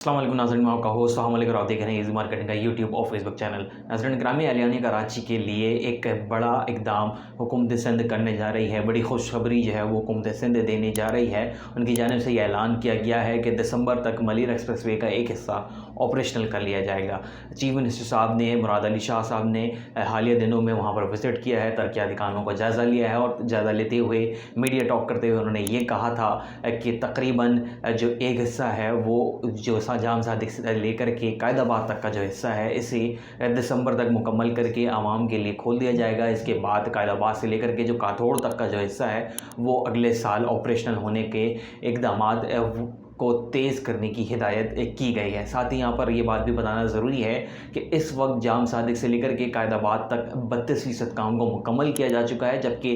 अस्सलाम वालेकुम नाज़रीन, मैं आपका होस्ट शामिल और आप देख रहे हैं इजी मार्केटिंग का यूट्यूब और फेसबुक चैनल। नाज़रीन ग्रामी एहलियाने कराची के लिए एक बड़ा इकदाम हुकूमत सिंध करने जा रही है। बड़ी खुशखबरी जो है वो हुकूमत सिंध देने जा रही है। उनकी जानिब से ये ऐलान किया गया है कि दिसंबर तक मलिर एक्सप्रेस वे का एक हिस्सा ऑपरेशनल कर लिया जाएगा। चीफ मिनिस्टर साहब ने, मुराद अली शाह साहब ने हालिया दिनों में वहाँ पर विज़िट किया है, तरक्याती कामों का जायज़ा लिया है और जायज़ा लेते हुए मीडिया टॉक करते हुए उन्होंने ये कहा था कि तकरीबन जो एक हिस्सा है वो जो जाम सादिक से लेकर के कायदाबाद तक का जो हिस्सा है इसे दिसंबर तक मुकम्मल करके आवाम के लिए खोल दिया जाएगा। इसके बाद कायदाबाद से लेकर के जो काथोड़ तक का जो हिस्सा है वो अगले साल ऑपरेशनल होने के इक़दामात को तेज़ करने की हिदायत की गई है। साथ ही यहाँ पर ये बात भी बताना ज़रूरी है कि इस वक्त जाम सादिक से लेकर के कायदाबाद तक 32% काम को मुकम्मल किया जा चुका है, जबकि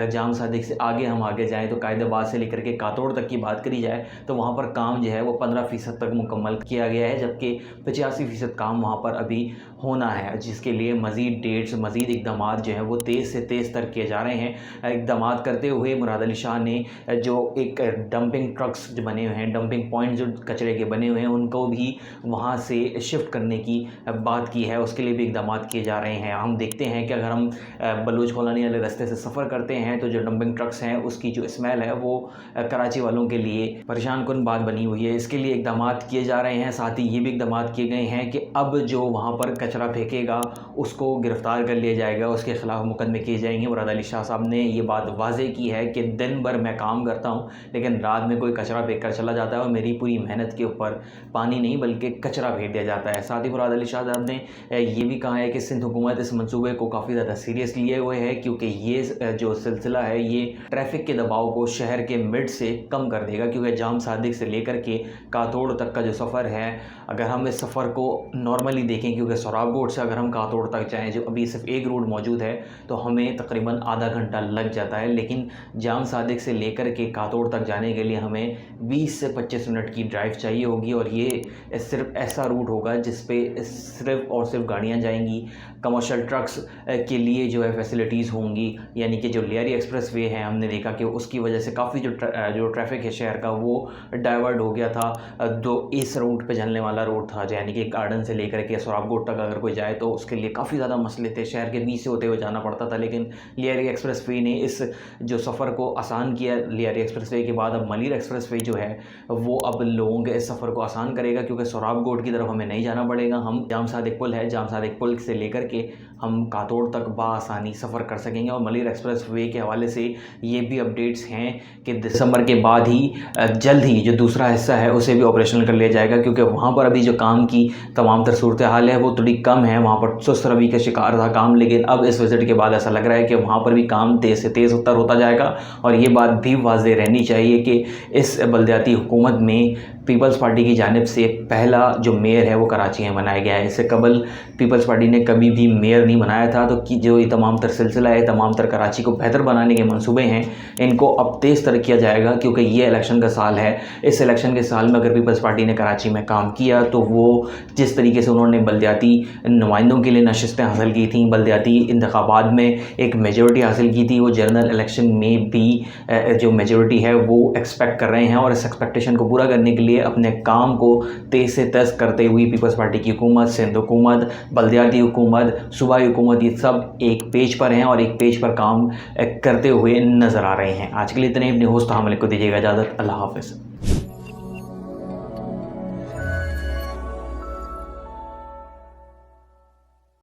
जाम सादिक से आगे हम आगे जाएँ तो कायदाबाद से लेकर के कातोड़ तक की बात करी जाए तो वहाँ पर काम जो है वो 15% तक मुकम्मल किया गया है, जबकि 85% काम वहाँ पर अभी होना है, जिसके लिए मज़ीद डेट्स, मज़ीद इक़दाम जो हैं वो तेज़ से तेज़ तर किए जा रहे हैं। इक़दाम करते हुए मुराद अली शाह ने जो एक डंपिंग ट्रक्स जो बने हुए हैं, डंपिंग पॉइंट जो कचरे के बने हुए हैं, उनको भी वहाँ से शिफ्ट करने की बात की है। उसके लिए भी इक़दाम किए जा रहे हैं। हम देखते हैं कि अगर हम बलूच कॉलोनी वाले रास्ते से सफ़र करते हैं तो जो डंपिंग ट्रक्स हैं उसकी जो स्मेल है वो कराची वालों के लिए परेशान कुन बात बनी हुई है। इसके लिए इक़दाम किए जा रहे हैं। साथ ही ये भी इक़दाम किए गए हैं कि अब जो वहाँ पर कचरा फेंकेगा उसको गिरफ़्तार कर लिया जाएगा, उसके ख़िलाफ़ मुकदमे किए जाएंगे। मुराद अली शाह साहब ने ये बात वाज़ेह की है कि दिन भर मैं काम करता हूँ लेकिन रात में कोई कचरा फेंक कर चला जाता है और मेरी पूरी मेहनत के ऊपर पानी नहीं बल्कि कचरा फेंक दिया जाता है। साथ ही मुराद अली शाह साहब ने ये भी कहा है कि सिंध हुकूमत इस मंसूबे को काफ़ी ज़्यादा सीरियस लिए हुए है, क्योंकि ये जो सिलसिला है ये ट्रैफिक के दबाव को शहर के मिड से कम कर देगा। क्योंकि जाम सादिक से लेकर के कातोड़ तक का जो सफ़र है, अगर हम इस सफ़र को नॉर्मली देखें, क्योंकि सोराब बोर्ड से अगर हम कातोड़ तक जाएँ, जो अभी सिर्फ एक रूट मौजूद है, तो हमें तकरीबन आधा घंटा लग जाता है। लेकिन जाम सादिक से लेकर के कातोड़ तक जाने के लिए हमें 20 से 25 मिनट की ड्राइव चाहिए होगी, और ये सिर्फ ऐसा रूट होगा जिस पे सिर्फ और सिर्फ गाड़ियाँ जाएंगी। कमर्शियल ट्रक्स के लिए जो है फैसिलिटीज़ होंगी, यानी कि जो लियारी एक्सप्रेस वे है, हमने देखा कि उसकी वजह से काफ़ी जो ट्रैफिक है शहर का वो डाइवर्ट हो गया था। जो इस रूट पे चलने वाला रोड था, यानी कि गार्डन से लेकर के सोराबकोट तक अगर कोई जाए तो उसके लिए काफ़ी ज़्यादा मसले थे, शहर के बीच से होते हुए जाना पड़ता था। लेकिन लियारी एक्सप्रेस वे ने इस जो सफ़र को आसान किया। लियारी एक्सप्रेस वे के बाद अब मलिर एक्सप्रेस वे जो है वो अब लोगों के इस सफ़र को आसान करेगा, क्योंकि सोराबकोट की तरफ हमें नहीं जाना पड़ेगा। हम जाम सादिक पुल है, जाम सादिक पुल से लेकर के हम कातोड़ तक बआसानी सफ़र कर सकेंगे। और मलिर एक्सप्रेस वे के हवाले से ये भी अपडेट्स हैं कि दिसंबर के बाद ही जल्द ही जो दूसरा हिस्सा है उसे भी ऑपरेशनल कर लिया जाएगा, क्योंकि वहाँ पर अभी जो काम की तमाम तर सूरत हाल है वो थोड़ी कम है। वहाँ पर सुस्त रवि का शिकार था काम, लेकिन अब इस विज़िट के बाद ऐसा लग रहा है कि वहाँ पर भी काम तेज़ से तेज़ उत्तर होता जाएगा। और ये बात भी वाज़ेह रहनी चाहिए कि इस बल्दियाती हुकूमत में पीपल्स पार्टी की जानिब से पहला जो मेयर है वो कराची में बनाया गया है। इससे कबल पीपल्स पार्टी ने कभी भी मेयर नहीं बनाया था। तो कि जो ये तमाम तर सिलसिला है, तमाम तर कराची को बेहतर बनाने के मंसूबे हैं, इनको अब तेज़ तर किया जाएगा, क्योंकि ये इलेक्शन का साल है। इस इलेक्शन के साल में अगर पीपल्स पार्टी ने कराची में काम किया तो वो जिस तरीके से उन्होंने बल्दियाती नुमाइंदों के लिए नशिस्तें हासिल की थी, बल्दियाती इंतखाबात में एक मेजॉरिटी हासिल की थी, वो जनरल इलेक्शन में भी जो मेजॉरिटी है वो एक्सपेक्ट कर रहे हैं। और इस एक्सपेक्टेशन को पूरा करने के लिए अपने काम को तेज़ से तेज़ करते हुए पीपल्स पार्टी की हुकूमत, सिंध हुकूमत, बल्दियाती हुकूमत, सूबाई हुकूमत, ये सब एक पेज पर हैं और एक पेज पर काम करते हुए नज़र आ रहे हैं। आज के लिए इतने। अपने होस्ट हामिल को दीजिएगा इजाज़त। अल्लाह हाफ़िज़।